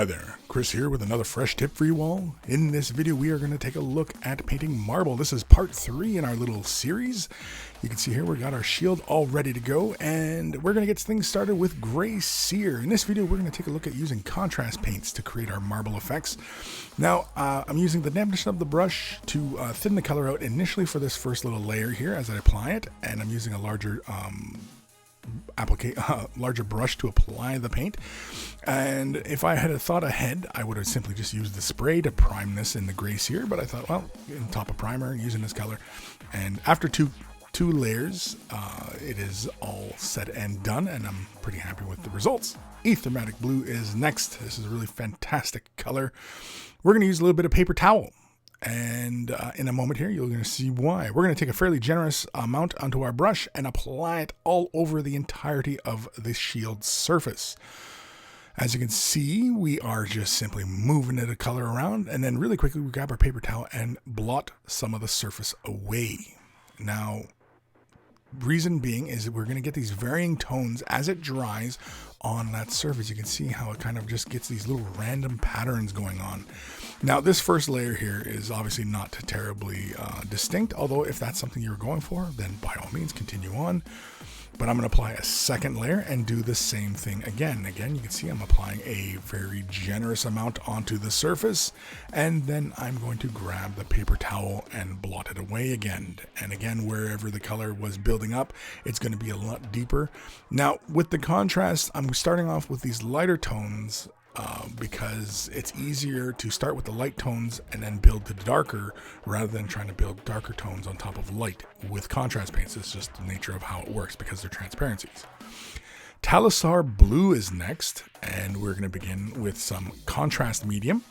Hi there, Chris here with another fresh tip for you all. In this video we are going to take a look at painting marble. This is part 3 in our little series. You can see here we got our shield all ready to go, and we're going to get things started with gray sear. In this video we're going to take a look at using contrast paints to create our marble effects. Now I'm using the dampness of the brush to thin the color out initially for this first little layer here as I apply it, and I'm using a larger larger brush to apply the paint. And if I had thought ahead, I would have simply just used the spray to prime this in the gray sear, but I thought, well, on top of primer using this color, and after two layers it is all said and done, and I'm pretty happy with the results. Aethermatic blue is next. This is a really fantastic color. We're going to use a little bit of paper towel, and in a moment here you're going to see why. We're going to take a fairly generous amount onto our brush and apply it all over the entirety of the shield surface. As you can see, we are just simply moving the color around, and then really quickly we grab our paper towel and blot some of the surface away. Now, reason being is that we're going to get these varying tones as it dries on that surface. You can see how it kind of just gets these little random patterns going on. Now, this first layer here is obviously not terribly distinct, although if that's something you're going for, then by all means continue on. But I'm going to apply a second layer and do the same thing again. Again, you can see I'm applying a very generous amount onto the surface, and then I'm going to grab the paper towel and blot it away again. And again, wherever the color was building up, it's going to be a lot deeper. Now, with the contrast, I'm starting off with these lighter tones because it's easier to start with the light tones and then build to darker rather than trying to build darker tones on top of light with contrast paints. It's just the nature of how it works because they're transparencies. Talisar blue is next, and we're going to begin with some contrast medium.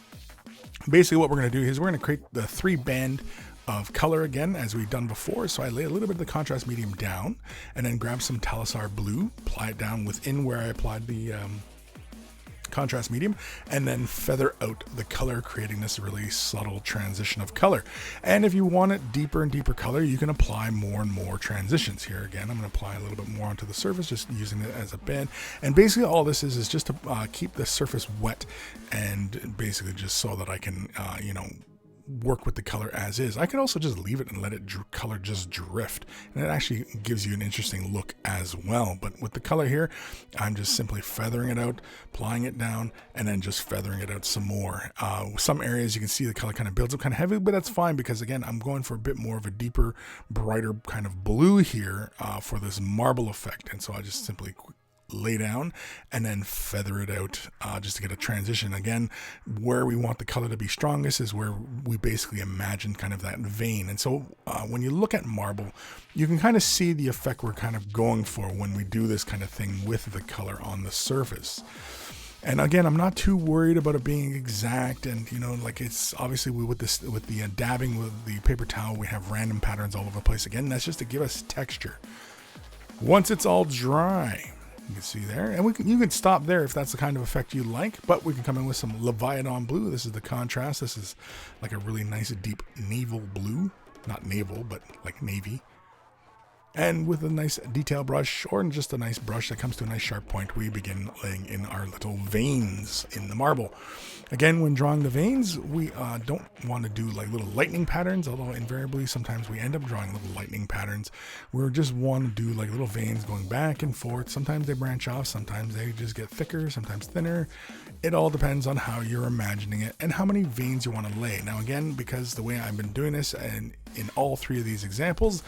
Basically what we're going to do is we're going to create the 3-band of color again as we've done before. So I lay a little bit of the contrast medium down and then grab some Talisar blue, apply it down within where I applied the contrast medium, and then feather out the color, creating this really subtle transition of color. And if you want it deeper and deeper color, you can apply more and more transitions. Here again, I'm going to apply a little bit more onto the surface, just using it as a band. And basically all this is just to keep the surface wet, and basically just so that I can work with the color as is. I could also just leave it and let it color just drift, and it actually gives you an interesting look as well. But with the color here, I'm just simply feathering it out, applying it down, and then just feathering it out some more. Some areas you can see the color kind of builds up kind of heavy, but that's fine because again, I'm going for a bit more of a deeper, brighter kind of blue here for this marble effect. And so I just simply lay down and then feather it out just to get a transition. Again, where we want the color to be strongest is where we basically imagine kind of that vein. And so when you look at marble, you can kind of see the effect we're kind of going for when we do this kind of thing with the color on the surface. And again, I'm not too worried about it being exact, and like it's obviously with the dabbing with the paper towel, we have random patterns all over the place. Again, that's just to give us texture. Once it's all dry, you can see there, and you can stop there if that's the kind of effect you like, but we can come in with some Leviathan blue. This is the contrast. This is like a really nice deep naval blue, not naval, but like navy. And with a nice detail brush, or just a nice brush that comes to a nice sharp point, we begin laying in our little veins in the marble. Again, when drawing the veins, we don't want to do like little lightning patterns, although invariably sometimes we end up drawing little lightning patterns. We just want to do like little veins going back and forth. Sometimes they branch off, sometimes they just get thicker, sometimes thinner. It all depends on how you're imagining it and how many veins you want to lay. Now again, because the way I've been doing this, and in all 3 of these examples,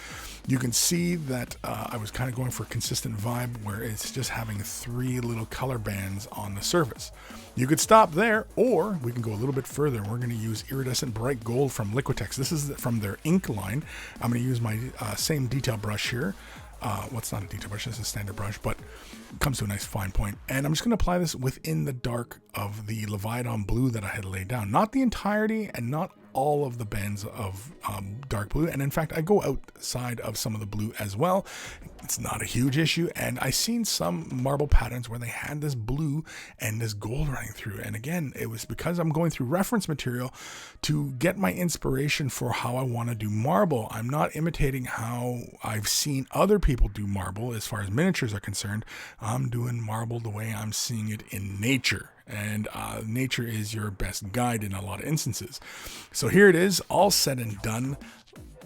you can see that I was kind of going for a consistent vibe where it's just having 3 little color bands on the surface. You could stop there, or we can go a little bit further. We're going to use iridescent bright gold from Liquitex. This is from their ink line. I'm going to use my same detail brush here. It's not a detail brush, it's a standard brush, but it comes to a nice fine point. And I'm just going to apply this within the dark of the Leviathan blue that I had laid down. Not the entirety and not all of the bands of dark blue, and in fact I go outside of some of the blue as well. It's not a huge issue, and I've seen some marble patterns where they had this blue and this gold running through, and again, it was because I'm going through reference material to get my inspiration for how I want to do marble. I'm not imitating how I've seen other people do marble as far as miniatures are concerned. I'm doing marble the way I'm seeing it in nature. and nature is your best guide in a lot of instances. So here it is, all said and done,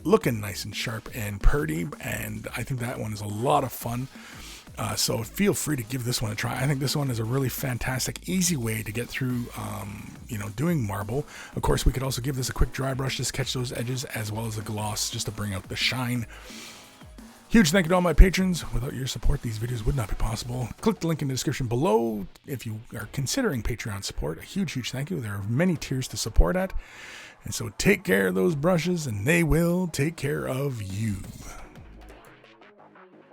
looking nice and sharp and purdy, and I think that one is a lot of fun. So feel free to give this one a try. I think this one is a really fantastic, easy way to get through, doing marble. Of course, we could also give this a quick dry brush, just catch those edges, as well as a gloss, just to bring out the shine. Huge thank you to all my patrons. Without your support, these videos would not be possible. Click the link in the description below if you are considering Patreon support. A huge, huge thank you. There are many tiers to support at. And so take care of those brushes, and they will take care of you.